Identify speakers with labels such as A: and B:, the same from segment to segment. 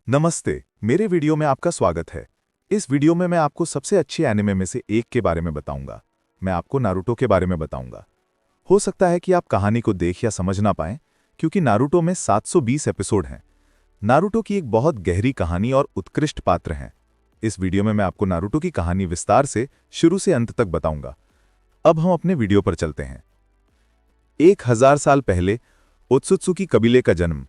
A: नमस्ते, मेरे वीडियो में आपका स्वागत है। इस वीडियो में मैं आपको सबसे अच्छे एनिमे में से एक के बारे में बताऊंगा। मैं आपको नारुतो के बारे में बताऊंगा। हो सकता है कि आप कहानी को देख या समझ ना पाएं, क्योंकि नारुतो में 720 एपिसोड हैं। नारुतो की एक बहुत गहरी कहानी और उत्कृष्ट पात्र हैं। इस वीडियो में मैं आपको नारुतो की कहानी विस्तार से शुरू से अंत तक बताऊंगा। अब हम अपने वीडियो पर चलते हैं। 1000 साल पहले ओत्सुत्सुकी कबीले का जन्म।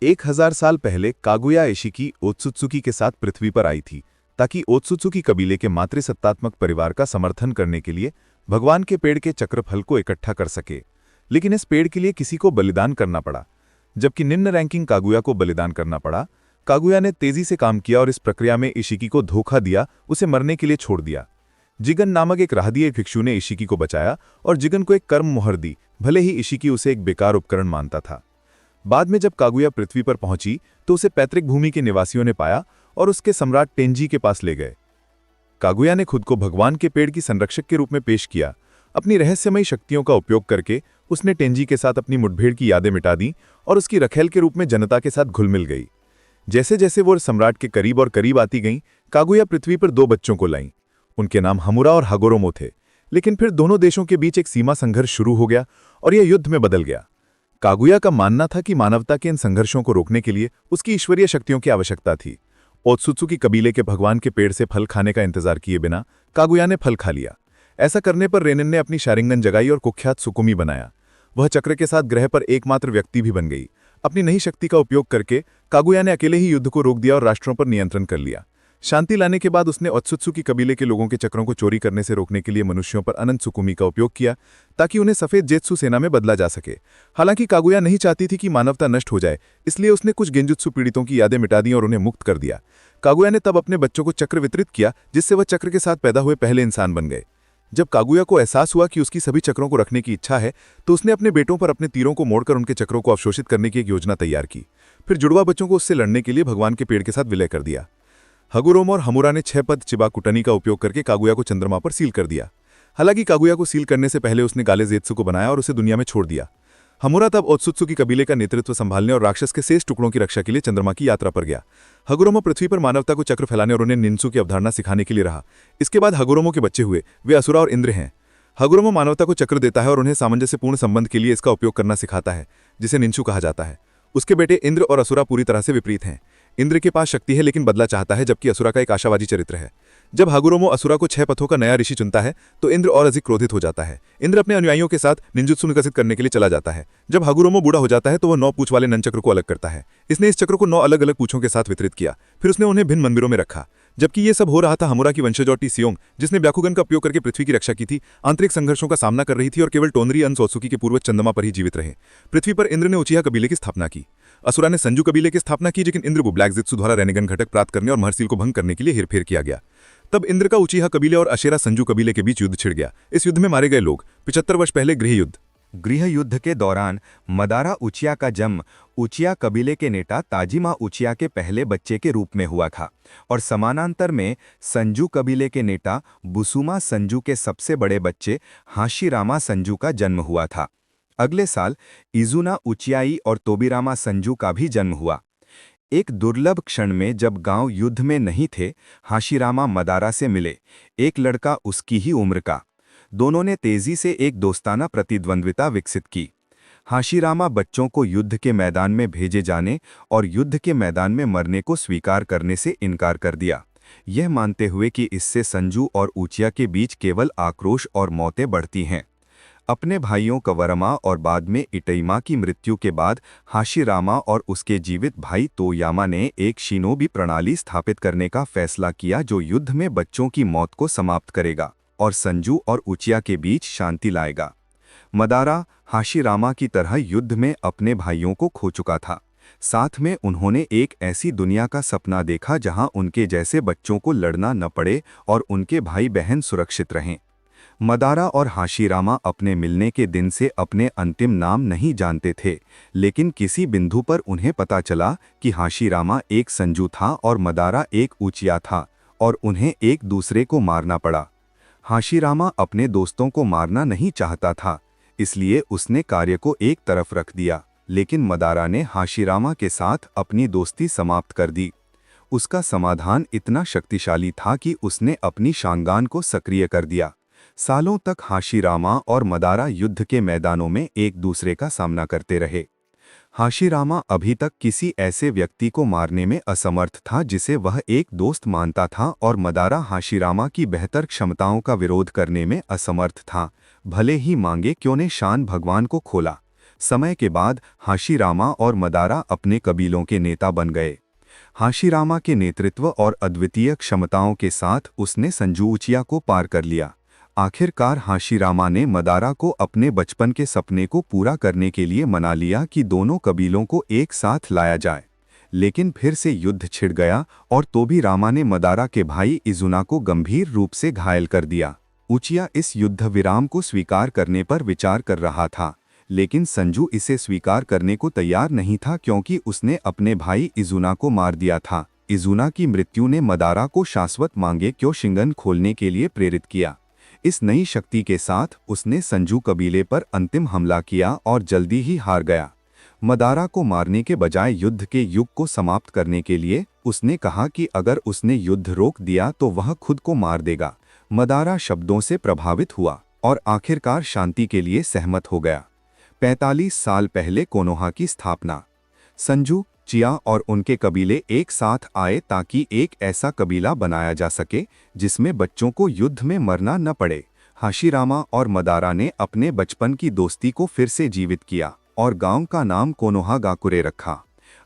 A: 1000 साल पहले कागुया इशिकी ओत्सुत्सुकी के साथ पृथ्वी पर आई थी, ताकि ओत्सुत्सुकी कबीले के मातृसत्तात्मक परिवार का समर्थन करने के लिए भगवान के पेड़ के चक्रफल को इकट्ठा कर सके। लेकिन इस पेड़ के लिए किसी को बलिदान करना पड़ा। जबकि निम्न रैंकिंग कागुया को बलिदान करना पड़ा, कागुया ने तेजी से काम किया और इस प्रक्रिया में इशिकी को धोखा दिया, उसे मरने के लिए छोड़ दिया। जिगन नामक एक राहदीय भिक्षु ने इशिकी को बचाया और जिगन को एक कर्म मोहर दी, भले ही इशिकी उसे एक बेकार उपकरण मानता था। बाद में जब कागुया पृथ्वी पर पहुंची तो उसे पैतृक भूमि के निवासियों ने पाया और उसके सम्राट टेंजी के पास ले गए। कागुया ने खुद को भगवान के पेड़ की संरक्षक के रूप में पेश किया। अपनी रहस्यमयी शक्तियों का उपयोग करके उसने टेंजी के साथ अपनी मुठभेड़ की यादें मिटा दी और उसकी रखेल के रूप में जनता के साथ घुल मिल गई। जैसे जैसे वो सम्राट के करीब और करीब आती गईं, कागुया पृथ्वी पर 2 बच्चों को लाई। उनके नाम हमूरा और हागोरोमो थे। लेकिन फिर दोनों देशों के बीच एक सीमा संघर्ष शुरू हो गया और यह युद्ध में बदल गया। कागुया का मानना था कि मानवता के इन संघर्षों को रोकने के लिए उसकी ईश्वरीय शक्तियों की आवश्यकता थी। ओत्सुत्सुकी कबीले के भगवान के पेड़ से फल खाने का इंतजार किए बिना कागुया ने फल खा लिया। ऐसा करने पर रेनिन ने अपनी शारिंगन जगाई और कुख्यात सुकुमी बनाया। वह चक्र के साथ ग्रह पर एकमात्र व्यक्ति भी बन गई। अपनी नई शक्ति का उपयोग करके कागुया ने अकेले ही युद्ध को रोक दिया और राष्ट्रों पर नियंत्रण कर लिया। शांति लाने के बाद उसने ओत्सुत्सुकी कबीले के लोगों के चक्रों को चोरी करने से रोकने के लिए मनुष्यों पर अनंत सुकुमी का उपयोग किया, ताकि उन्हें सफेद जेत्सु सेना में बदला जा सके। हालांकि कागुया नहीं चाहती थी कि मानवता नष्ट हो जाए, इसलिए उसने कुछ गेंजुत्सु पीड़ितों की यादें मिटा दी और उन्हें मुक्त कर दिया। कागुया ने तब अपने बच्चों को चक्र वितरित किया, जिससे वह चक्र के साथ पैदा हुए पहले इंसान बन गए। जब कागुया को एहसास हुआ कि उसकी सभी चक्रों को रखने की इच्छा है, तो उसने अपने बेटों पर अपने तीरों को मोड़कर उनके चक्रों को अवशोषित करने की एक योजना तैयार की। फिर जुड़वा बच्चों को उससे लड़ने के लिए भगवान के पेड़ के साथ विलय कर दिया। हागोरोमो और हमूरा ने 6 पद चिबाकुटनी का उपयोग करके कागुया को चंद्रमा पर सील कर दिया। हालांकि कागुया को सील करने से पहले उसने गाले जेत्सु को बनाया और उसे दुनिया में छोड़ दिया। हमूरा तब ओत्सुत्सुकी कबीले का नेतृत्व संभालने और राक्षस के शेष टुकड़ों की रक्षा के लिए चंद्रमा की यात्रा पर गया। हागोरोमो पृथ्वी पर मानवता को चक्र फैलाने और उन्हें निन्सु की अवधारणा सिखाने के लिए रहा। इसके बाद हागोरोमो के बच्चे हुए, वे असुरा और इंद्र हैं। हागोरोमो मानवता को चक्र देता है और उन्हें सामंजस्यपूर्ण संबंध के लिए इसका उपयोग करना सिखाता है, जिसे निन्सु कहा जाता है। उसके बेटे इंद्र और असुरा पूरी तरह से विपरीत हैं। इंद्र के पास शक्ति है लेकिन बदला चाहता है, जबकि असुरा का एक आशावादी चरित्र है। जब हागोरोमो असुरा को 6 पथों का नया ऋषि चुनता है तो इंद्र और अधिक क्रोधित हो जाता है। इंद्र अपने अनुयायियों के साथ निंजुत्सु विकसित करने के लिए चला जाता है। जब हागोरोमो बूढ़ा हो जाता है तो वह 9 पूंछ वाले ननचक्र को अलग करता है। इसने इस चक्र को 9 अलग अलग पूंछों के साथ वितरित किया। फिर उसने उन्हें भिन्न मंदिरों में रखा। जबकि ये सब हो रहा था, हमूरा की वंशज और टी-सियोंग, जिसने ब्याकुगन का उपयोग करके पृथ्वी की रक्षा की थी, आंतरिक संघर्षों का सामना कर रही थी और केवल टोनरी अनसोत्सुकी के पूर्वज चंद्रमा पर ही जीवित रहे। पृथ्वी पर इंद्र ने उचिहा कबीले की स्थापना की। असुरा ने संजू कबीले की स्थापना की, लेकिन इंद्र को ब्लैक जित्सु द्वारा रेनेगन घटक प्राप्त करने और महर्सील को भंग करने के लिए हेरफेर किया गया। तब इंद्र का उचिहा कबीले और अशेरा संजू कबीले के बीच युद्ध छिड़ गया। इस युद्ध में मारे गए लोग 75 वर्ष पहले गृह युद्ध के दौरान मदारा उचिया का जन्म उचिया कबीले के नेता ताजिमा उचिया के पहले बच्चे के रूप में हुआ था और समानांतर में संजू कबीले के नेता बुसुमा संजू के सबसे बड़े बच्चे हाशिरामा संजू का जन्म हुआ था। अगले साल इजुना उचियाई और तोबिरामा संजू का भी जन्म हुआ। एक दुर्लभ क्षण में जब गांव युद्ध में नहीं थे, हाशिरामा मदारा से मिले, एक लड़का उसकी ही उम्र का। दोनों ने तेजी से एक दोस्ताना प्रतिद्वंद्विता विकसित की। हाशिरामा बच्चों को युद्ध के मैदान में भेजे जाने और युद्ध के मैदान में मरने को स्वीकार करने से इनकार कर दिया, यह मानते हुए कि इससे संजू और उचिया के बीच केवल आक्रोश और मौतें बढ़ती हैं। अपने भाइयों कवरमा और बाद में इटैमा की मृत्यु के बाद हाशिरामा और उसके जीवित भाई तोयामा ने एक शिनोबी प्रणाली स्थापित करने का फैसला किया, जो युद्ध में बच्चों की मौत को समाप्त करेगा और संजू और उचिया के बीच शांति लाएगा। मदारा हाशिरामा की तरह युद्ध में अपने भाइयों को खो चुका था। साथ में उन्होंने एक ऐसी दुनिया का सपना देखा जहां उनके जैसे बच्चों को लड़ना न पड़े और उनके भाई बहन सुरक्षित रहें। मदारा और हाशिरामा अपने मिलने के दिन से अपने अंतिम नाम नहीं जानते थे, लेकिन किसी बिंदु पर उन्हें पता चला कि हाशिरामा एक संजू था और मदारा एक उचिया था और उन्हें एक दूसरे को मारना पड़ा। हाशिरामा अपने दोस्तों को मारना नहीं चाहता था, इसलिए उसने कार्य को एक तरफ रख दिया, लेकिन मदारा ने हाशिरामा के साथ अपनी दोस्ती समाप्त कर दी।
B: उसका समाधान इतना शक्तिशाली था कि उसने अपनी शांगान को सक्रिय कर दिया। सालों तक हाशीरामा और मदारा युद्ध के मैदानों में एक दूसरे का सामना करते रहे। हाशीरामा अभी तक किसी ऐसे व्यक्ति को मारने में असमर्थ था जिसे वह एक दोस्त मानता था, और मदारा हाशीरामा की बेहतर क्षमताओं का विरोध करने में असमर्थ था, भले ही मांगे क्यों ने शान भगवान को खोला। समय के बाद हाशीरामा और मदारा अपने कबीलों के नेता बन गए। हाशीरामा के नेतृत्व और अद्वितीय क्षमताओं के साथ उसने संजूचिया को पार कर लिया। आखिरकार हाशीरामा ने मदारा को अपने बचपन के सपने को पूरा करने के लिए मना लिया कि दोनों कबीलों को एक साथ लाया जाए। लेकिन फिर से युद्ध छिड़ गया और तोबीरामा ने मदारा के भाई इजुना को गंभीर रूप से घायल कर दिया। उचिया इस युद्ध विराम को स्वीकार करने पर विचार कर रहा था, लेकिन संजू इसे स्वीकार करने को तैयार नहीं था क्योंकि उसने अपने भाई इजुना को मार दिया था। इजुना की मृत्यु ने मदारा को शाश्वत मांगे क्यों शिंगन खोलने के लिए प्रेरित किया। इस नई शक्ति के साथ उसने संजू कबीले पर अंतिम हमला किया और जल्दी ही हार गया। मदारा को मारने के बजाय युद्ध के युग को समाप्त करने के लिए उसने कहा कि अगर उसने युद्ध रोक दिया तो वह खुद को मार देगा। मदारा शब्दों से प्रभावित हुआ और आखिरकार शांति के लिए सहमत हो गया। 45 साल पहले कोनोहा की स्थापना। संजू, चिया और उनके कबीले एक साथ आए ताकि एक ऐसा कबीला बनाया जा सके जिसमें बच्चों को युद्ध में मरना न पड़े। हाशीरामा और मदारा ने अपने बचपन की दोस्ती को फिर से जीवित किया और गांव का नाम कोनोहागाकुरे रखा।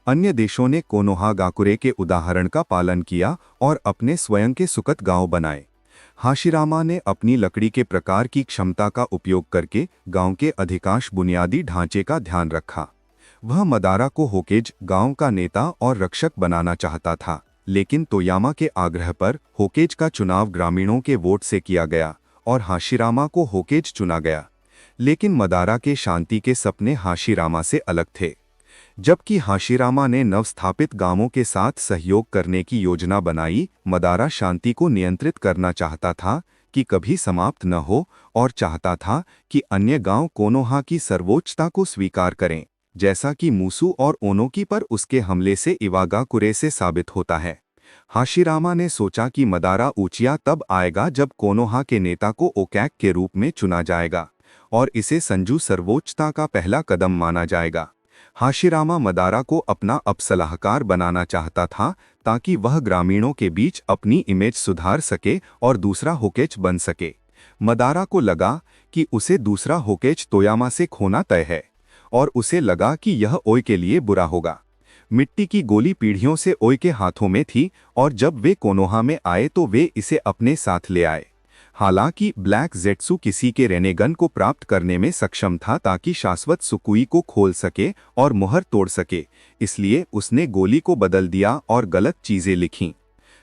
B: अन्य देशों ने कोनोहागाकुरे के उदाहरण का पालन किया और अपने स्वयं के सुखद गांव बनाए। हाशीरामा ने अपनी लकड़ी के प्रकार की क्षमता का उपयोग करके गांव के अधिकांश बुनियादी ढांचे का ध्यान रखा। वह मदारा को होकेज गांव का नेता और रक्षक बनाना चाहता था, लेकिन तोयामा के आग्रह पर होकेज का चुनाव ग्रामीणों के वोट से किया गया और हाशीरामा को होकेज चुना गया। लेकिन मदारा के शांति के सपने हाशीरामा से अलग थे। जबकि हाशीरामा ने नवस्थापित गांवों के साथ सहयोग करने की योजना बनाई, मदारा शांति को नियंत्रित करना चाहता था कि कभी समाप्त न हो, और चाहता था कि अन्य गांव कोनोहा की सर्वोच्चता को स्वीकार करें, जैसा कि मूसू और ओनोकी पर उसके हमले से इवागाकुरे से साबित होता है। हाशीरामा ने सोचा कि मदारा उचिया तब आएगा जब कोनोहा के नेता को ओकैक के रूप में चुना जाएगा, और इसे संजू सर्वोच्चता का पहला कदम माना जाएगा। हाशीरामा मदारा को अपना अपसलाहकार बनाना चाहता था ताकि वह ग्रामीणों के बीच अपनी इमेज सुधार सके और दूसरा होकेच बन सके। मदारा को लगा कि उसे दूसरा होकेच तोयामा से खोना तय है, और उसे लगा कि यह ओय के लिए बुरा होगा। मिट्टी की गोली पीढ़ियों से ओय के हाथों में थी, और जब वे कोनोहा में आए तो वे इसे अपने साथ ले आए। हालांकि ब्लैक जेट्सू किसी के रेनेगन को प्राप्त करने में सक्षम था ताकि शाश्वत सुकुई को खोल सके और मुहर तोड़ सके, इसलिए उसने गोली को बदल दिया और गलत चीजें लिखीं।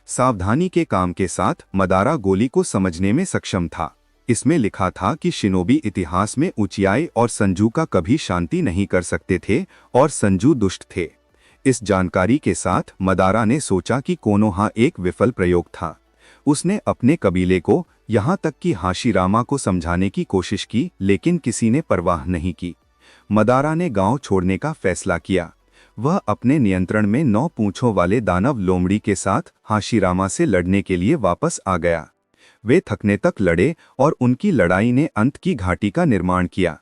B: सावधानी के काम के साथ मदारा गोली को समझने में सक्षम था। इसमें लिखा था कि शिनोबी इतिहास में उचियाई और संजू का कभी शांति नहीं कर सकते थे और संजू दुष्ट थे। इस जानकारी के साथ मदारा ने सोचा कि कोनोहा एक विफल प्रयोग था। उसने अपने कबीले को, यहाँ तक कि हाशीरामा को समझाने की कोशिश की, लेकिन किसी ने परवाह नहीं की। मदारा ने गांव छोड़ने का फैसला किया। वह अपने नियंत्रण में 9 पूंछों वाले दानव लोमड़ी के साथ हाशीरामा से लड़ने के लिए वापस आ गया। वे थकने तक लड़े और उनकी लड़ाई ने अंत की घाटी का निर्माण किया।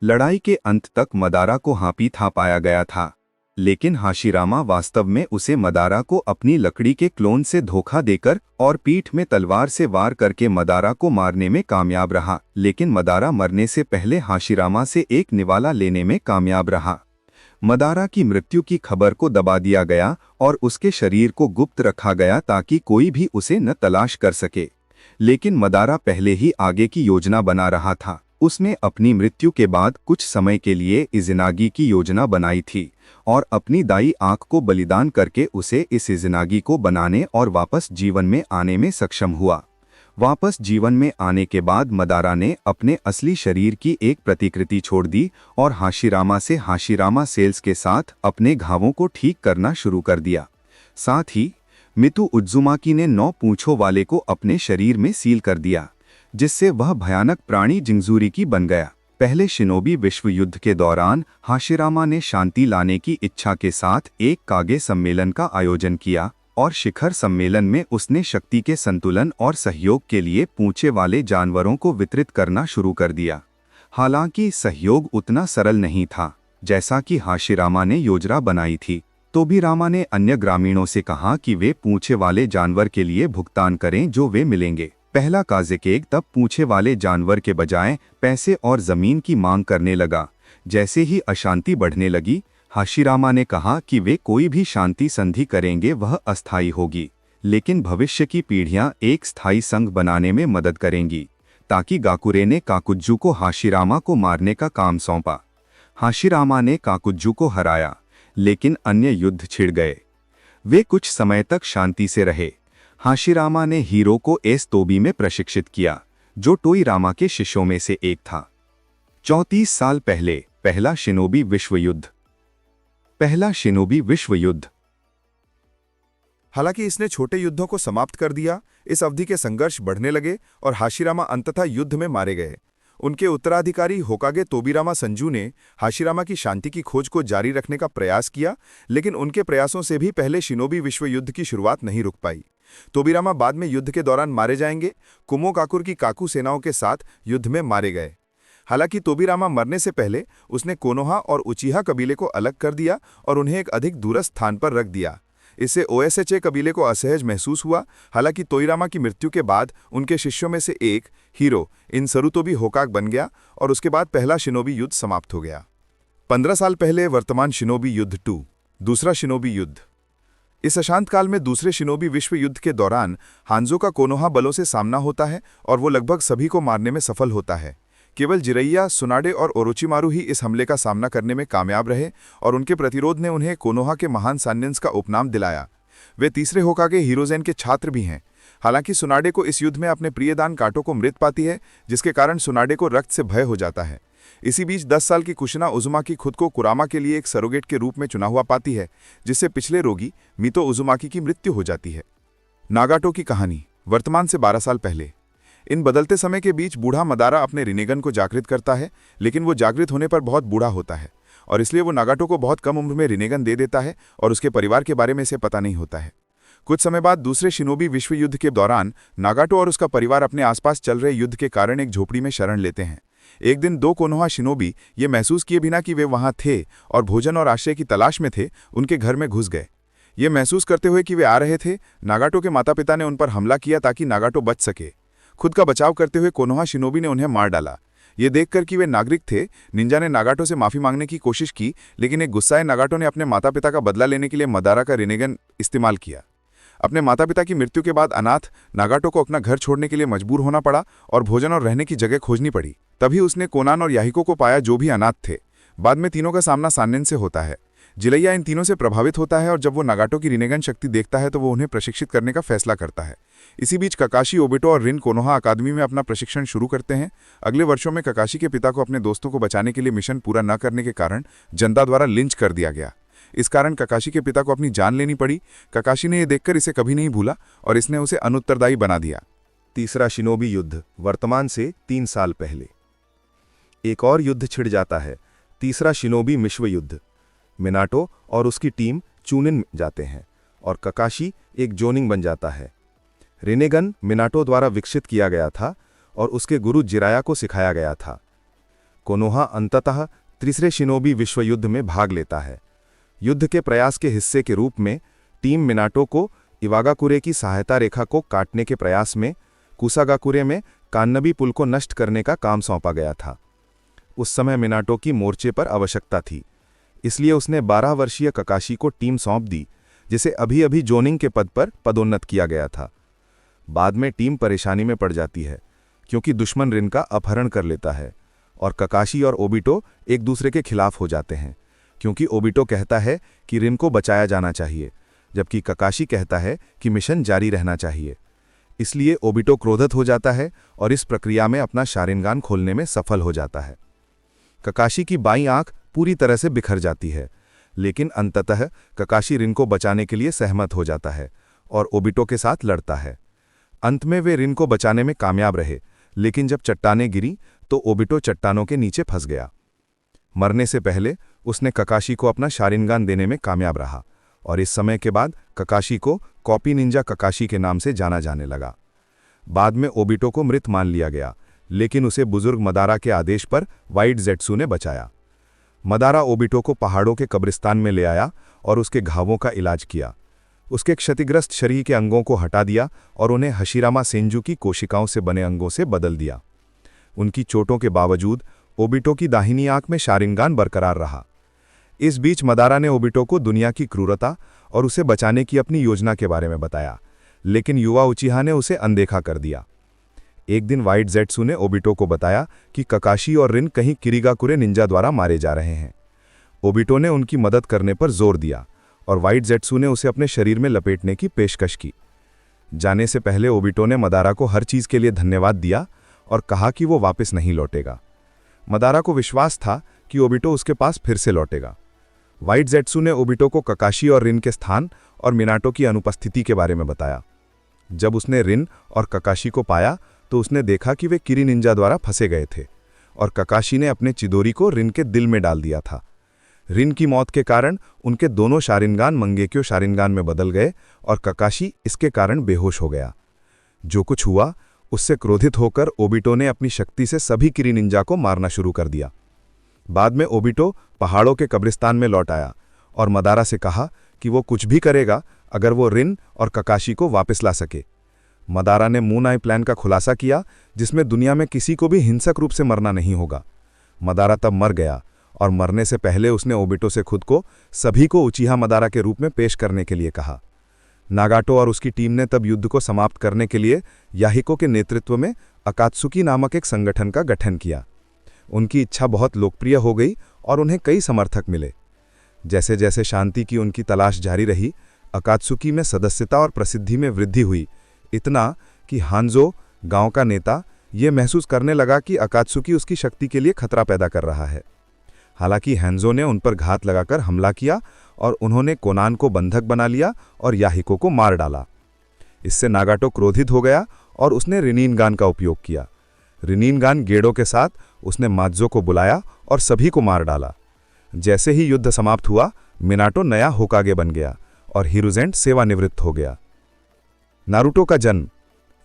B: लड़ाई के अंत तक मदारा को हाँपी था पाया गया था, लेकिन हाशीरामा वास्तव में उसे मदारा को अपनी लकड़ी के क्लोन से धोखा देकर और पीठ में तलवार से वार करके मदारा को मारने में कामयाब रहा। लेकिन मदारा मरने से पहले हाशीरामा से एक निवाला लेने में कामयाब रहा। मदारा की मृत्यु की खबर को दबा दिया गया और उसके शरीर को गुप्त रखा गया ताकि कोई भी उसे न तलाश कर सके। लेकिन मदारा पहले ही आगे की योजना बना रहा था। उसने अपनी मृत्यु के बाद कुछ समय के लिए इज़नागी की योजना बनाई थी और अपनी दाई आंख को बलिदान करके उसे इस इज़नागी को बनाने और वापस जीवन में आने में सक्षम हुआ। वापस जीवन में आने के बाद मदारा ने अपने असली शरीर की एक प्रतिकृति छोड़ दी और हाशीरामा से हाशीरामा सेल्स के साथ अपने घावों को ठीक करना शुरू कर दिया। साथ ही मितु उज्जुमाकी ने 9 पूंछों वाले को अपने शरीर में सील कर दिया, जिससे वह भयानक प्राणी जिंगजूरिकी बन गया। पहले शिनोबी विश्व युद्ध के दौरान हाशीरामा ने शांति लाने की इच्छा के साथ एक कागे सम्मेलन का आयोजन किया और शिखर सम्मेलन में उसने शक्ति के संतुलन और सहयोग के लिए पूंछे वाले जानवरों को वितरित करना शुरू कर दिया। हालांकि सहयोग उतना सरल नहीं था जैसा कि हाशिरामा ने योजना बनाई थी। तोबीरामा ने अन्य ग्रामीणों से कहा कि वे पूंछे वाले जानवर के लिए भुगतान करें जो वे मिलेंगे। पहला काज़ेकेग तब पूंछे वाले जानवर के बजाय पैसे और जमीन की मांग करने लगा। जैसे ही अशांति बढ़ने लगी, हाशिरामा ने कहा कि वे कोई भी शांति संधि करेंगे वह अस्थायी होगी, लेकिन भविष्य की पीढ़ियां एक स्थायी संघ बनाने में मदद करेंगी। ताकि गाकुरे ने काकुज्जू को हाशिरामा को मारने का काम सौंपा। हाशिरामा ने काकुज्जू को हराया, लेकिन अन्य युद्ध छिड़ गए। वे कुछ समय तक शांति से रहे। हाशिरामा ने हीरो को एस तोबी में प्रशिक्षित किया, जो टोईरामा के शिष्यों में से एक था। 34 साल पहले पहला शिनोबी विश्व युद्ध। पहला शिनोबी विश्व युद्ध।
C: हालांकि इसने छोटे युद्धों को समाप्त कर दिया। इस अवधि के संघर्ष बढ़ने लगे और हाशिरामा अंततः युद्ध में मारे गए। उनके उत्तराधिकारी होकागे तोबीरामा संजू ने हाशिरामा की शांति की खोज को जारी रखने का प्रयास किया, लेकिन उनके प्रयासों से भी पहले शिनोबी विश्व युद्ध की शुरुआत नहीं रुक पाई। तोबीरामा बाद में युद्ध के दौरान मारे जाएंगे। कुमो काकुर की काकू सेनाओं के साथ युद्ध में मारे गए। हालांकि तोबीरामा मरने से पहले उसने कोनोहा और उचिहा कबीले को अलग कर दिया और उन्हें एक अधिक दूरस्थ स्थान पर रख दिया। इससे ओएसएचए कबीले को असहज महसूस हुआ। हालांकि तोईरामा की मृत्यु के बाद उनके शिष्यों में से एक हीरो इन सरुतोबी होकाग बन गया और उसके बाद पहला शिनोबी युद्ध समाप्त हो गया। 15 साल पहले वर्तमान शिनोबी युद्ध 2, दूसरा शिनोबी युद्ध। इस अशांत काल में दूसरे शिनोबी विश्व युद्ध के दौरान हांजो का कोनोहा बलों से सामना होता है और वो लगभग सभी को मारने में सफल होता है। केवल जिरैया, सुनाडे और ओरोचिमारू ही इस हमले का सामना करने में कामयाब रहे और उनके प्रतिरोध ने उन्हें कोनोहा के महान सान्यंस का उपनाम दिलाया। वे तीसरे होकागे हिरोजेन के छात्र भी हैं। हालांकि सुनाडे को इस युद्ध में अपने प्रियदान काटो को मृत पाती है, जिसके कारण सुनाडे को रक्त से भय हो जाता है। इसी बीच 10 साल की कुशिना उजुमाकी खुद को कुरामा के लिए एक सरोगेट के रूप में चुना हुआ पाती है, जिससे पिछले रोगी मितो उजुमाकी की मृत्यु हो जाती है। नागाटो की कहानी वर्तमान से 12 साल पहले। इन बदलते समय के बीच बूढ़ा मदारा अपने रिनेगन को जागृत करता है, लेकिन वो जागृत होने पर बहुत बूढ़ा होता है और इसलिए वो नागाटो को बहुत कम उम्र में रिनेगन दे देता है और उसके परिवार के बारे में इसे पता नहीं होता है। कुछ समय बाद दूसरे शिनोबी विश्व युद्ध के दौरान नागाटो और उसका परिवार अपने आसपास चल रहे युद्ध के कारण एक झोपड़ी में शरण लेते हैं। एक दिन 2 कोनोहा शिनोबी ये महसूस किए बिना कि वे वहां थे और भोजन और आश्रय की तलाश में थे, उनके घर में घुस गए। ये महसूस करते हुए कि वे आ रहे थे, नागाटो के माता पिता ने उन पर हमला किया ताकि नागाटो बच सके। खुद का बचाव करते हुए कोनोहा शिनोबी ने उन्हें मार डाला। ये देखकर कि वे नागरिक थे, निंजा ने नागाटो से माफी मांगने की कोशिश की, लेकिन एक गुस्साए नागाटो ने अपने माता पिता का बदला लेने के लिए मदारा का रिनेगन इस्तेमाल किया। अपने माता पिता की मृत्यु के बाद अनाथ नागाटो को अपना घर छोड़ने के लिए मजबूर होना पड़ा और भोजन और रहने की जगह खोजनी पड़ी। तभी उसने कोनान और याहिको को पाया, जो भी अनाथ थे। बाद में तीनों का सामना सान्नेन से होता है। जिरैया इन तीनों से प्रभावित होता है और जब वो नागाटो की रिनेगन शक्ति देखता है तो वो उन्हें प्रशिक्षित करने का फैसला करता है। इसी बीच ककाशी, ओबिटो और रिन कोनोहा अकादमी में अपना प्रशिक्षण शुरू करते हैं। अगले वर्षों में ककाशी के पिता को अपने दोस्तों को बचाने के लिए मिशन पूरा न करने के कारण जनता द्वारा लिंच कर दिया गया। इस कारण ककाशी के पिता को अपनी जान लेनी पड़ी। ककाशी ने यह देखकर इसे कभी नहीं भूला और इसने उसे अनुत्तरदायी बना दिया।
A: तीसरा शिनोबी युद्ध वर्तमान से 3 साल पहले। एक और युद्ध छिड़ जाता है, तीसरा शिनोबी विश्व युद्ध। मिनाटो और उसकी टीम चूनिन जाते हैं और ककाशी एक जोनिंग बन जाता है। रिनेगन मिनाटो द्वारा विकसित किया गया था और उसके गुरु जिराया को सिखाया गया था। कोनोहा अंततः तीसरे शिनोबी विश्व युद्ध में भाग लेता है। युद्ध के प्रयास के हिस्से के रूप में टीम मिनाटो को इवागाकुरे की सहायता रेखा को काटने के प्रयास में कुसागाकुरे में कान्नबी पुल को नष्ट करने का काम सौंपा गया था। उस समय मिनाटो की मोर्चे पर आवश्यकता थी, इसलिए उसने 12 वर्षीय ककाशी को टीम सौंप दी, जिसे अभी अभी जोनिंग के पद पर पदोन्नत किया गया था। बाद में टीम परेशानी में पड़ जाती है क्योंकि दुश्मन रिन का अपहरण कर लेता है और ककाशी और ओबिटो एक दूसरे के खिलाफ हो जाते हैं, क्योंकि ओबिटो कहता है कि रिन को बचाया जाना चाहिए, जबकि ककाशी कहता है कि मिशन जारी रहना चाहिए। इसलिए ओबिटो क्रोधित हो जाता है और इस प्रक्रिया में अपना शारिंगान खोलने में सफल हो जाता है। ककाशी की बाईं आंख पूरी तरह से बिखर जाती है, लेकिन अंततः ककाशी रिन को बचाने के लिए सहमत हो जाता है और ओबिटो के साथ लड़ता है। अंत में वे रिन को बचाने में कामयाब रहे, लेकिन जब चट्टानें गिरी तो ओबिटो चट्टानों के नीचे फंस गया। मरने से पहले उसने ककाशी को अपना शारिंगान देने में कामयाब रहा
C: और इस समय के बाद ककाशी को कॉपी निंजा ककाशी के नाम से जाना जाने लगा। बाद में ओबिटो को मृत मान लिया गया, लेकिन उसे बुजुर्ग मदारा के आदेश पर व्हाइट ज़ेत्सु ने बचाया। मदारा ओबिटो को पहाड़ों के कब्रिस्तान में ले आया और उसके घावों का इलाज किया। उसके क्षतिग्रस्त शरीर के अंगों को हटा दिया और उन्हें हशीरामा सेंजू की कोशिकाओं से बने अंगों से बदल दिया। उनकी चोटों के बावजूद ओबिटो की दाहिनी आंख में शारिंगान बरकरार रहा। इस बीच मदारा ने ओबिटो को दुनिया की क्रूरता और उसे बचाने की अपनी योजना के बारे में बताया, लेकिन युवा उचिहा ने उसे अनदेखा कर दिया। एक दिन व्हाइट ज़ेत्सु ने ओबिटो को बताया कि ककाशी और रिन कहीं किरिगाकुरे निंजा द्वारा मारे जा रहे हैं। ओबिटो ने उनकी मदद करने पर जोर दिया और व्हाइट ज़ेत्सु ने उसे अपने शरीर में लपेटने की पेशकश की। जाने से पहले ओबिटो ने मदारा को हर चीज़ के लिए धन्यवाद दिया और कहा कि वो वापस नहीं लौटेगा। मदारा को विश्वास था कि ओबिटो उसके पास फिर से लौटेगा। व्हाइट ज़ेत्सु ने ओबिटो को ककाशी और रिन के स्थान और मिनाटो की अनुपस्थिति के बारे में बताया। जब उसने रिन और ककाशी को पाया तो उसने देखा कि वे किरी निंजा द्वारा फंसे गए थे और ककाशी ने अपने चिदोरी को रिन के दिल में डाल दिया था। रिन की मौत के कारण उनके दोनों शारिंगान मंगेक्यो शारिंगान में बदल गए और ककाशी इसके कारण बेहोश हो गया। जो कुछ हुआ उससे क्रोधित होकर ओबिटो ने अपनी शक्ति से सभी किरी निंजा को मारना शुरू कर दिया। बाद में ओबिटो पहाड़ों के कब्रिस्तान में लौट आया और मदारा से कहा कि वो कुछ भी करेगा अगर वो रिन और ककाशी को वापस ला सके। मदारा ने मून आई प्लान का खुलासा किया, जिसमें दुनिया में किसी को भी हिंसक रूप से मरना नहीं होगा। मदारा तब मर गया और मरने से पहले उसने ओबिटो से खुद को सभी को उचिहा मदारा के रूप में पेश करने के लिए कहा। नागाटो और उसकी टीम ने तब युद्ध को समाप्त करने के लिए याहिको के नेतृत्व में अकात्सुकी नामक एक संगठन का गठन किया। उनकी इच्छा बहुत लोकप्रिय हो गई और उन्हें कई समर्थक मिले। जैसे जैसे शांति की उनकी तलाश जारी रही, अकात्सुकी में सदस्यता और प्रसिद्धि में वृद्धि हुई, इतना कि हांजो, गांव का नेता, ये महसूस करने लगा कि अकात्सुकी उसकी शक्ति के लिए खतरा पैदा कर रहा है। हालांकि हैंजो ने उन पर घात लगाकर हमला किया और उन्होंने कोनान को बंधक बना लिया और याहिको को मार डाला। इससे नागाटो क्रोधित हो गया और उसने रिनिनगान का उपयोग किया। रिनिनगान गेडो के साथ उसने मात्जो को बुलाया और सभी को मार डाला। जैसे ही युद्ध समाप्त हुआ, मिनाटो नया होकागे बन गया और हिरुजेन सेवानिवृत्त हो गया। नारुतो का जन्म।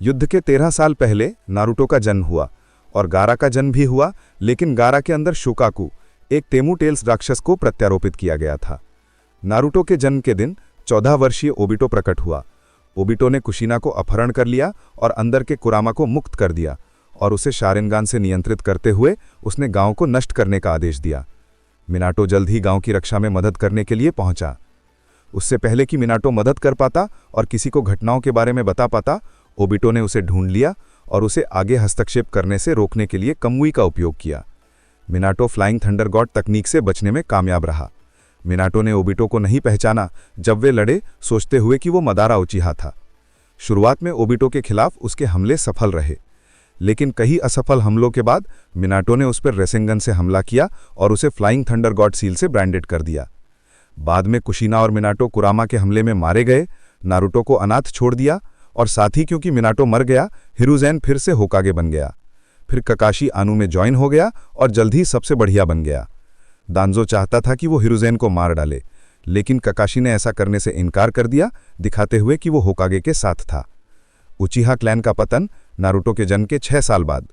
C: युद्ध के 13 साल पहले नारुतो का जन्म हुआ और गारा का जन्म भी हुआ, लेकिन गारा के अंदर शोकाकु, एक तेमु टेल्स राक्षस को प्रत्यारोपित किया गया था। नारुतो के जन्म के दिन 14 वर्षीय ओबिटो प्रकट हुआ। ओबिटो ने कुशिना को अपहरण कर लिया और अंदर के कुरामा को मुक्त कर दिया और उसे शारिंगान से नियंत्रित करते हुए उसने गांव को नष्ट करने का आदेश दिया। मिनाटो जल्द ही गांव की रक्षा में मदद करने के लिए पहुंचा। उससे पहले कि मिनाटो मदद कर पाता और किसी को घटनाओं के बारे में बता पाता, ओबिटो ने उसे ढूंढ लिया और उसे आगे हस्तक्षेप करने से रोकने के लिए कमुई का उपयोग किया। मिनाटो फ्लाइंग थंडर गॉड तकनीक से बचने में कामयाब रहा। मिनाटो ने ओबिटो को नहीं पहचाना जब वे लड़े, सोचते हुए कि वो मदारा उचिहा था। शुरुआत में ओबिटो के खिलाफ उसके हमले सफल रहे, लेकिन कई असफल हमलों के बाद मिनाटो ने उस पर रेसेंगन से हमला किया और उसे फ्लाइंग थंडर गॉड सील से ब्रांडेड कर दिया। बाद में कुशिना और मिनाटो कुरामा के हमले में मारे गए। नारुतो को अनाथ छोड़ दिया और साथ ही क्योंकि मिनाटो मर गया, हिरुजेन फिर से होकागे बन गया। फिर ककाशी आनु में ज्वाइन हो गया और जल्द ही सबसे बढ़िया बन गया। दांजो चाहता था कि वो हिरुजेन को मार डाले, लेकिन ककाशी ने ऐसा करने से इनकार कर दिया, दिखाते हुए कि वो होकागे के साथ था। उचिहा क्लैन का पतन नारुतो के जन्म के 6 साल बाद।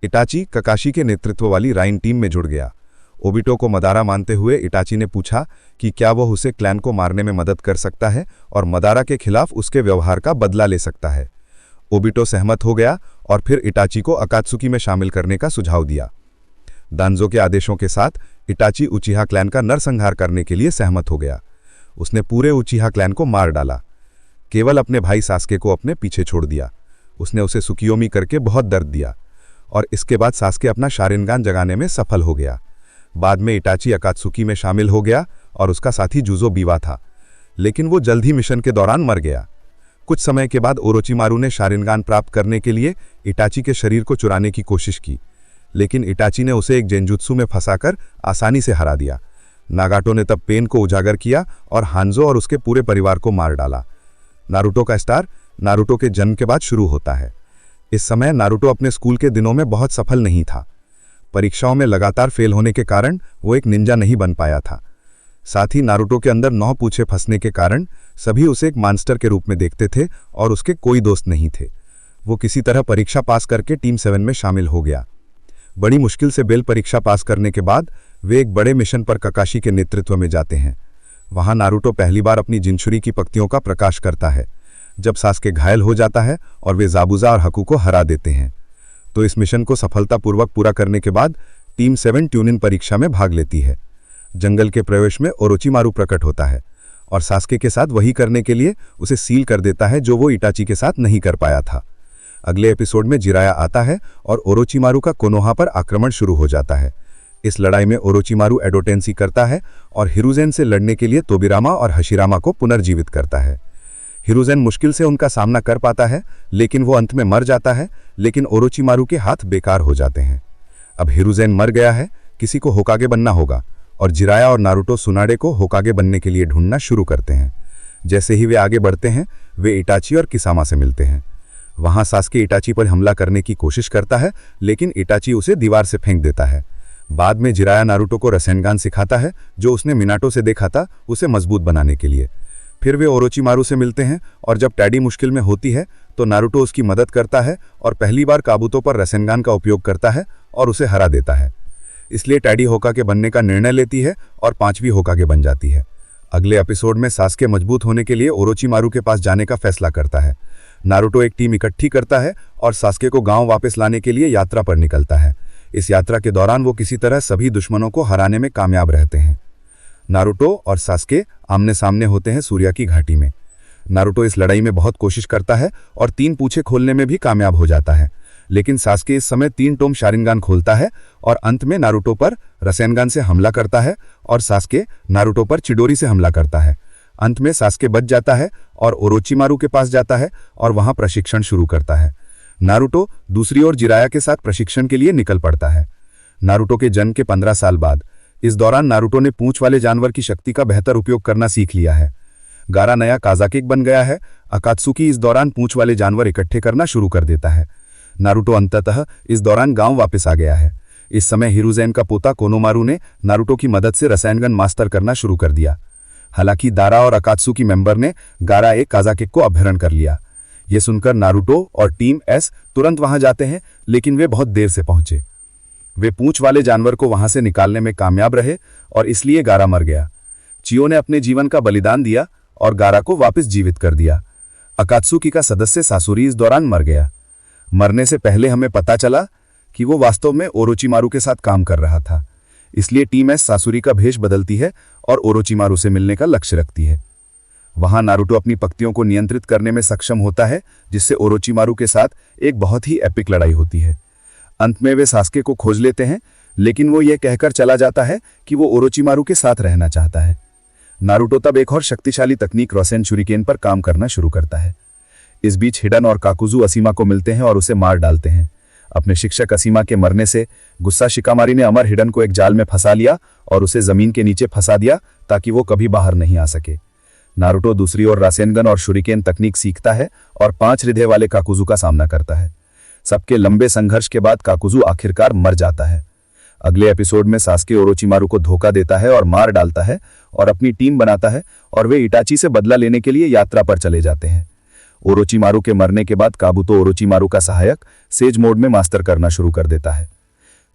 C: इटाची ककाशी के नेतृत्व वाली राइन टीम में जुड़ गया। ओबिटो को मदारा मानते हुए इटाची ने पूछा कि क्या वह उसे क्लैन को मारने में मदद कर सकता है और मदारा के खिलाफ उसके व्यवहार का बदला ले सकता है। ओबिटो सहमत हो गया और फिर इटाची को अकात्सुकी में शामिल करने का सुझाव दिया। दांजो के आदेशों के साथ इटाची उचिहा क्लैन का नरसंहार करने के लिए सहमत हो गया। उसने पूरे उचिहा क्लैन को मार डाला, केवल अपने भाई सास्के को अपने पीछे छोड़ दिया। उसने उसे सुकियोमी करके बहुत दर्द दिया और इसके बाद सास्के अपना शारिंगान जगाने में सफल हो गया। बाद में इटाची अकात्सुकी में शामिल हो गया और उसका साथी जुजो बीवा था, लेकिन वो जल्द ही मिशन के दौरान मर गया। कुछ समय के बाद ओरोचिमारू ने शारिंगान प्राप्त करने के लिए इटाची के शरीर को चुराने की कोशिश की, लेकिन इटाची ने उसे एक जेंजुत्सु में फंसाकर आसानी से हरा दिया। नागाटो ने तब पेन को उजागर किया और हांजो और उसके पूरे परिवार को मार डाला। नारुतो का स्टार नारुतो के जन्म के बाद शुरू होता है। इस समय नारुतो अपने स्कूल के दिनों में बहुत सफल नहीं था। परीक्षाओं में लगातार फेल होने के कारण वो एक निंजा नहीं बन पाया था।
B: साथ ही नारुतो के अंदर 9 पूछे फंसने के कारण सभी उसे एक मानस्टर के रूप में देखते थे और उसके कोई दोस्त नहीं थे। वो किसी तरह परीक्षा पास करके टीम 7 में शामिल हो गया। बड़ी मुश्किल से बेल परीक्षा पास करने के बाद वे एक बड़े मिशन पर ककाशी के नेतृत्व में जाते हैं। वहां नारुतो पहली बार अपनी जिनचुरी की पक्तियों का प्रकाश करता है, जब सास्के घायल हो जाता है और वे ज़ाबुज़ा और हकू को हरा देते हैं। तो इस मिशन को सफलतापूर्वक पूरा करने के बाद टीम 7 ट्यूनिन परीक्षा में भाग लेती है। जंगल के प्रवेश में ओरोचिमारू प्रकट होता है और सास्के के साथ वही करने के लिए उसे सील कर देता है जो वो इटाची के साथ नहीं कर पाया था। अगले एपिसोड में जिराया आता है और ओरोचिमारू का कोनोहा पर आक्रमण शुरू हो जाता है। इस लड़ाई में ओरोचिमारू एडोटेंसी करता है और हिरुजेन से लड़ने के लिए तोबिरामा और हशिरामा को पुनर्जीवित करता है। हिरुजेन मुश्किल से उनका सामना कर पाता है, लेकिन वो अंत में मर जाता है, लेकिन ओरोचिमारू के हाथ बेकार हो जाते हैं। अब हिरुजेन मर गया है, किसी को होकागे बनना होगा और जिराया और नारुतो सुनाडे को होकागे बनने के लिए ढूंढना शुरू करते हैं। जैसे ही वे आगे बढ़ते हैं, वे इटाची और किसामा से मिलते हैं। वहां सास्के इटाची पर हमला करने की कोशिश करता है, लेकिन इटाची उसे दीवार से फेंक देता है। बाद में जिराया नारुतो को रसेनगान सिखाता है, जो उसने मिनाटो से देखा था, उसे मजबूत बनाने के लिए। फिर वे ओरोचिमारू से मिलते हैं और जब टैडी मुश्किल में होती है तो नारुतो उसकी मदद करता है और पहली बार काबूतो पर रसेनगान का उपयोग करता है और उसे हरा देता है। इसलिए टैडी होकागे बनने का निर्णय लेती है और 5वीं होकागे बन जाती है। अगले एपिसोड में सास्के मजबूत होने के लिए ओरोचिमारू के पास जाने का फैसला करता है। नारुतो एक टीम इकट्ठी करता है और सास्के को गांव वापस लाने के लिए यात्रा पर निकलता है। इस यात्रा के दौरान वो किसी तरह सभी दुश्मनों को हराने में कामयाब रहते हैं। नारुतो और सास्के आमने सामने होते हैं सूर्या की घाटी में। नारुतो इस लड़ाई में बहुत कोशिश करता है और 3 पूछे खोलने में भी कामयाब हो जाता है, लेकिन सास्के इस समय 3 टोम शारिंगान खोलता है और अंत में नारुतो पर रसेनगान से हमला करता है और सास्के नारुतो पर चिडोरी से हमला करता है। अंत में सास्के बच जाता है और ओरोचिमारू के पास जाता है और वहां प्रशिक्षण शुरू करता है। नारुतो दूसरी ओर जिराया के साथ प्रशिक्षण के लिए निकल पड़ता है। नारुतो के जन्म के 15 साल बाद इस दौरान नारुतो ने पूंछ वाले जानवर की शक्ति का बेहतर उपयोग करना सीख लिया है। गारा नया काजाकिक बन गया है। अकात्सुकी इस दौरान पूंछ वाले जानवर इकट्ठे करना शुरू कर देता है। नारुतो अंततः इस दौरान गांव वापस आ गया है। इस समय हिरुजेन का पोता कोनोमारू ने नारुतो की मदद से रसायनगन मास्टर करना शुरू कर दिया। हालांकि दारा और अकात्सुकी मेंबर ने गारा एक काजाकिक को अपहरण कर लिया। ये सुनकर नारुतो और टीम एस तुरंत वहां जाते हैं, लेकिन वे बहुत देर से पहुंचे। वे पूंछ वाले जानवर को वहां से निकालने में कामयाब रहे और इसलिए गारा मर गया। चियो ने अपने जीवन का बलिदान दिया और गारा को वापस जीवित कर दिया। अकात्सुकी का सदस्य सासुरी इस दौरान मर गया। मरने से पहले हमें पता चला कि वो वास्तव में ओरोचिमारू के साथ काम कर रहा था। इसलिए टीम एस सासुरी का भेष बदलती है और ओरोचिमारू से मिलने का लक्ष्य रखती है। वहां नारुतो अपनी पक्तियों को नियंत्रित करने में सक्षम होता है, जिससे ओरोचिमारू के साथ एक बहुत ही एपिक लड़ाई होती है। अंत में वे सास्के को खोज लेते हैं, लेकिन वो ये कहकर चला जाता है कि वो ओरोचिमारू के साथ रहना चाहता है। नारुतो तब एक और शक्तिशाली तकनीक रोसेन शुरिकेन पर काम करना शुरू करता है। इस बीच हिडन और काकुजू असीमा को मिलते हैं और उसे मार डालते हैं। अपने शिक्षक असीमा के मरने से गुस्सा शिकामारी ने अमर हिडन को एक जाल में फंसा लिया और उसे जमीन के नीचे फंसा दिया ताकि वो कभी बाहर नहीं आ सके। नारुतो दूसरी ओर रासेनगन और शुरिकेन तकनीक सीखता है और 5 हृदय वाले काकुजू का सामना करता है। सबके लंबे संघर्ष के बाद काकुजू आखिरकार मर जाता है। अगले एपिसोड में सास्के ओरोचिमारू को धोखा देता है और मार डालता है और अपनी टीम बनाता है और वे इटाची से बदला लेने के लिए यात्रा पर चले जाते हैं। ओरोचिमारू के मरने के बाद काबुतो ओरोचिमारू का सहायक सेज मोड में मास्टर करना शुरू कर देता है।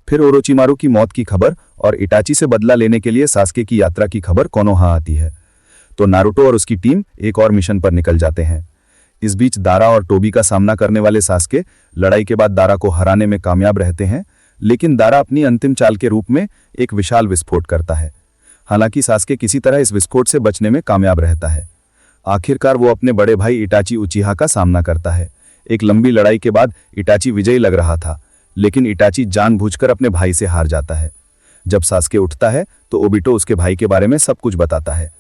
B: फिर ओरोचिमारू की मौत की खबर और इटाची से बदला लेने के लिए सास्के की यात्रा की खबर कोनोहा आती है, तो नारुतो और उसकी टीम एक और मिशन पर निकल जाते हैं। इस बीच दारा और टोबी का सामना करने वाले सास्के लड़ाई के बाद दारा को हराने में कामयाब रहते हैं, लेकिन दारा अपनी अंतिम चाल के रूप में एक विशाल विस्फोट करता है। हालांकि सास्के किसी तरह इस विस्फोट से बचने में कामयाब रहता है। आखिरकार वो अपने बड़े भाई इटाची उचिहा का सामना करता है। एक लंबी लड़ाई के बाद इटाची विजयी लग रहा था, लेकिन इटाची जानबूझकर अपने भाई से हार जाता है। जब सास्के उठता है तो ओबिटो उसके भाई के बारे में सब कुछ बताता है।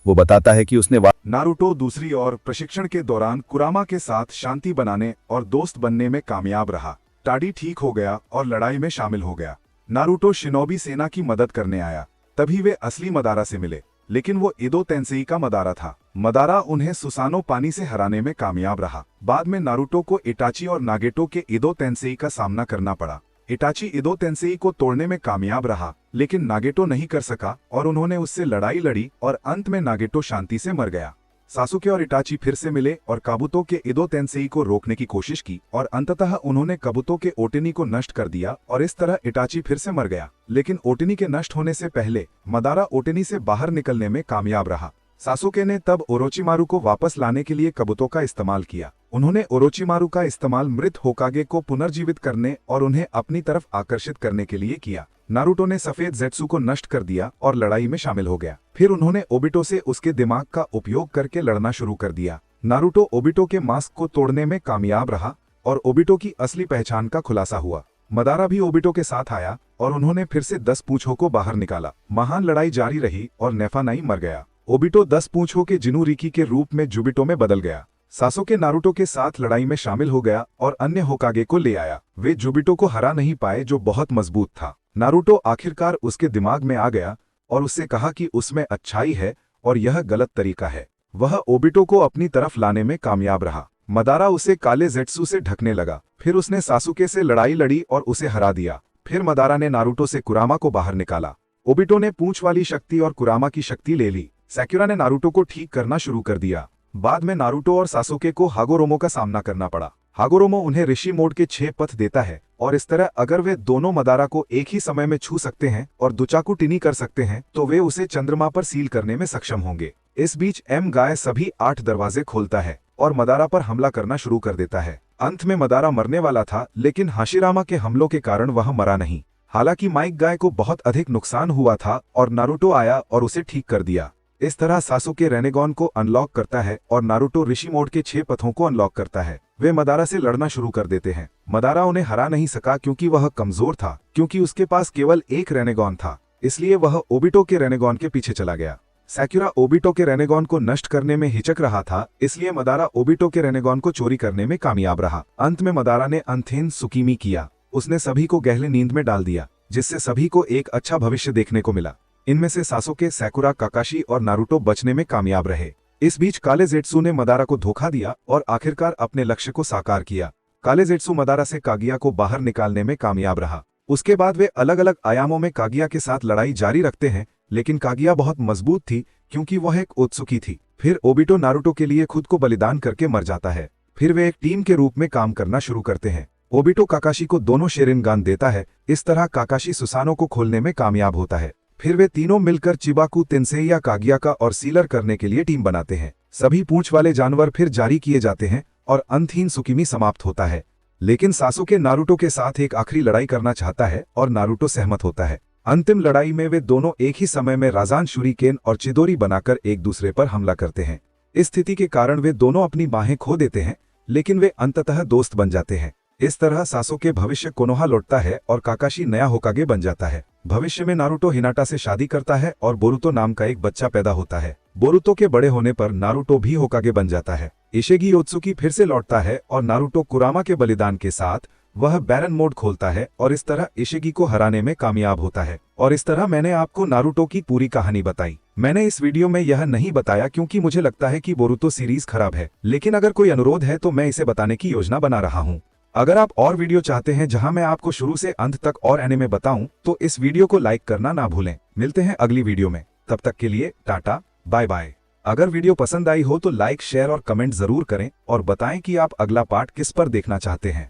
B: वो बताता है कि उसने
A: नारुतो दूसरी ओर प्रशिक्षण के दौरान कुरामा के साथ शांति बनाने और दोस्त बनने में कामयाब रहा। टाडी ठीक हो गया और लड़ाई में शामिल हो गया। नारुतो शिनोबी सेना की मदद करने आया। तभी वे असली मदारा से मिले, लेकिन वो ईदो तेंसेई का मदारा था। मदारा उन्हें सुसानो पानी से हराने में कामयाब रहा। बाद में नारुतो को इटाची और नागेटो के ईदो तेंसेई का सामना करना पड़ा। इटाची इदो तेंसेई को तोड़ने में कामयाब रहा, लेकिन नागेटो नहीं कर सका और उन्होंने उससे लड़ाई लड़ी और अंत में नागेटो शांति से मर गया। सासुके और इटाची फिर से मिले और काबुतो के इदो तेंसेई को रोकने की कोशिश की और अंततः उन्होंने काबुतो के ओटेनी को नष्ट कर दिया और इस तरह इटाची फिर से मर गया। लेकिन ओटेनी के नष्ट होने से पहले मदारा ओटेनी से बाहर निकलने में कामयाब रहा। सासुके ने तब ओरोचिमारू को वापस लाने के लिए काबुतो का इस्तेमाल किया। उन्होंने ओरोचिमारू का इस्तेमाल मृत होकागे को पुनर्जीवित करने और उन्हें अपनी तरफ आकर्षित करने के लिए किया। नारुतो ने सफेद ज़ेत्सु को नष्ट कर दिया और लड़ाई में शामिल हो गया। फिर उन्होंने ओबिटो से उसके दिमाग का उपयोग करके लड़ना शुरू कर दिया। नारुतो ओबिटो के मास्क को तोड़ने में कामयाब रहा और ओबिटो की असली पहचान का खुलासा हुआ। मदारा भी ओबिटो के साथ आया और उन्होंने फिर से 10 पूंछों को बाहर निकाला। महान लड़ाई जारी रही और नेफानाई मर गया। ओबिटो 10 पूंछों के जिनुरिकी के रूप में जुबिटो में बदल गया। सासुके नारुतो के साथ लड़ाई में शामिल हो गया और अन्य होकागे को ले आया। वे जुबिटो को हरा नहीं पाए जो बहुत मजबूत था। नारुतो आखिरकार उसके दिमाग में आ गया और उससे कहा कि उसमें अच्छाई है और यह गलत तरीका है। वह ओबिटो को अपनी तरफ लाने में कामयाब रहा। मदारा उसे काले ज़ेत्सु से ढकने लगा। फिर उसने सासुके से लड़ाई लड़ी और उसे हरा दिया। फिर मदारा ने नारुतो से कुरामा को बाहर निकाला। ओबिटो ने पूंछ वाली शक्ति और कुरामा की शक्ति ले ली। सैकुरा ने नारुतो को ठीक करना शुरू कर दिया। बाद में नारुतो और सासुके को हागोरोमो का सामना करना पड़ा। हागोरोमो उन्हें ऋषि मोड के 6 पथ देता है और इस तरह अगर वे दोनों मदारा को एक ही समय में छू सकते हैं और दुचाकू टिनी कर सकते हैं तो वे उसे चंद्रमा पर सील करने में सक्षम होंगे। इस बीच एम गाय सभी 8 दरवाजे खोलता है और मदारा पर हमला करना शुरू कर देता है। अंत में मदारा मरने वाला था, लेकिन हाशिरामा के हमलों के कारण वह मरा नहीं। हालांकि माइक गाय को बहुत अधिक नुकसान हुआ था और नारुतो आया और उसे ठीक कर दिया। इस तरह सासुके रेनेगॉन को अनलॉक करता है और नारुतो ऋषि मोड के 6 पथों को अनलॉक करता है। वे मदारा से लड़ना शुरू कर देते हैं। मदारा उन्हें हरा नहीं सका क्योंकि वह कमजोर था, क्योंकि उसके पास केवल एक रेनेगॉन था, इसलिए वह ओबिटो के रेनेगॉन के पीछे चला गया। सैकुरा ओबिटो के रेनेगॉन को नष्ट करने में हिचक रहा था, इसलिए मदारा ओबिटो के रेनेगॉन को चोरी करने में कामयाब रहा। अंत में मदारा ने अंथेन सुकीमी किया। उसने सभी को गहरी नींद में डाल दिया, जिससे सभी को एक अच्छा भविष्य देखने को मिला। इनमें से सासुके, सैकुरा, काकाशी और नारुतो बचने में कामयाब रहे। इस बीच काले ज़ेत्सु ने मदारा को धोखा दिया और आखिरकार अपने लक्ष्य को साकार किया। काले ज़ेत्सु मदारा से कागिया को बाहर निकालने में कामयाब रहा। उसके बाद वे अलग अलग आयामों में कागिया के साथ लड़ाई जारी रखते हैं, लेकिन कागिया बहुत मजबूत थी क्योंकि वह एक ओत्सुकी थी। फिर ओबिटो नारुतो के लिए खुद को बलिदान करके मर जाता है। फिर वे एक टीम के रूप में काम करना शुरू करते हैं। ओबिटो काकाशी को दोनों शेरिनगान देता है। इस तरह काकाशी सुसानो को खोलने में कामयाब होता है। फिर वे तीनों मिलकर चिबाकू, तेंसेई या कागिया का और सीलर करने के लिए टीम बनाते हैं। सभी पूंछ वाले जानवर फिर जारी किए जाते हैं और अंतहीन सुकीमी समाप्त होता है। लेकिन सासुके नारुतो के साथ एक आखिरी लड़ाई करना चाहता है और नारुतो सहमत होता है। अंतिम लड़ाई में वे दोनों एक ही समय में राजान शुरिकेन और चिदोरी बनाकर एक दूसरे पर हमला करते हैं। इस स्थिति के कारण वे दोनों अपनी बाहें खो देते हैं, लेकिन वे अंततः दोस्त बन जाते हैं। इस तरह सासुके भविष्य कोनोहा लौटता है और काकाशी नया होकागे बन जाता है। भविष्य में नारुतो हिनाटा से शादी करता है और बोरुतो नाम का एक बच्चा पैदा होता है। बोरुतो के बड़े होने पर नारुतो भी होकागे बन जाता है। इशिगी ओत्सुकी फिर से लौटता है और नारुतो कुरामा के बलिदान के साथ वह बैरन मोड खोलता है और इस तरह इशिगी को हराने में कामयाब होता है। और इस तरह मैंने आपको नारुतो की पूरी कहानी बताई। मैंने इस वीडियो में यह नहीं बताया क्योंकि मुझे लगता है कि बोरुतो सीरीज खराब है, लेकिन अगर कोई अनुरोध है तो मैं इसे बताने की योजना बना रहा हूँ। अगर आप और वीडियो चाहते हैं जहां मैं आपको शुरू से अंत तक और एनिमे बताऊं, तो इस वीडियो को लाइक करना ना भूलें। मिलते हैं अगली वीडियो में, तब तक के लिए टाटा, बाय बाय। अगर वीडियो पसंद आई हो तो लाइक, शेयर और कमेंट जरूर करें और बताएं कि आप अगला पार्ट किस पर देखना चाहते हैं।